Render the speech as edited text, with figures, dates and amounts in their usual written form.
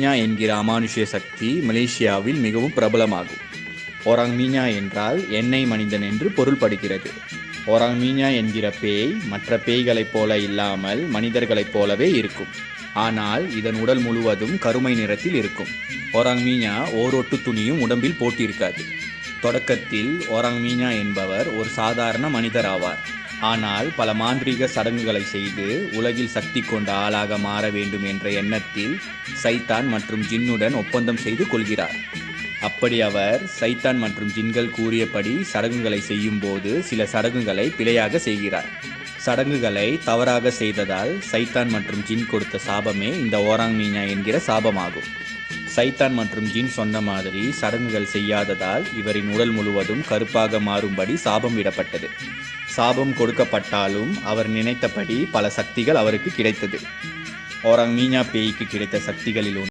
மீஞா என்கிற அமானுஷ்ய சக்தி மலேசியாவில் மிகவும் பிரபலமாகும். ஓராங் மீஞா என்றால் எண்ணெய் மனிதன் என்று பொருள்படுகிறது. ஓராங் மீஞா என்கிற பேய் மற்ற பேய்களைப் போல இல்லாமல் மனிதர்களைப் போலவே இருக்கும். ஆனால் இதன் உடல் முழுவதும் கருமை நிறத்தில் இருக்கும். ஓராங் மீஞா ஓரொட்டு துணியும் உடம்பில் போட்டிருக்காது. தொடக்கத்தில் ஓராங் மீஞா என்பவர் ஒரு சாதாரண மனிதர் ஆவார். ஆனால் பல மாந்திரீக சடங்குகளை செய்து உலகில் சக்தி கொண்ட ஆளாக மாற வேண்டும் என்ற எண்ணத்தில் சைத்தான் மற்றும் ஜின்னுடன் ஒப்பந்தம் செய்து கொள்கிறார். அப்படி அவர் சைத்தான் மற்றும் ஜின்கள் கூறியபடி சடங்குகளை செய்யும் போது சில சடங்குகளை பிழையாக செய்கிறார். சடங்குகளை தவறாக செய்ததால் சைத்தான் மற்றும் ஜின் கொடுத்த சாபமே இந்த ஓராங் மீஞா என்கிற சாபமாகும். சைத்தான் மற்றும் ஜின் சொன்ன மாதிரி சடங்குகள் செய்யாததால் இவரின் உடல் முழுவதும் கருப்பாக மாறும்படி சாபம் விடப்பட்டது. சாபம் கொடுக்கப்பட்டாலும் அவர் நினைத்தபடி பல சக்திகள் அவருக்கு கிடைத்தது. ஓராங் மீஞா பேய்க்கு கிடைத்த சக்திகளில்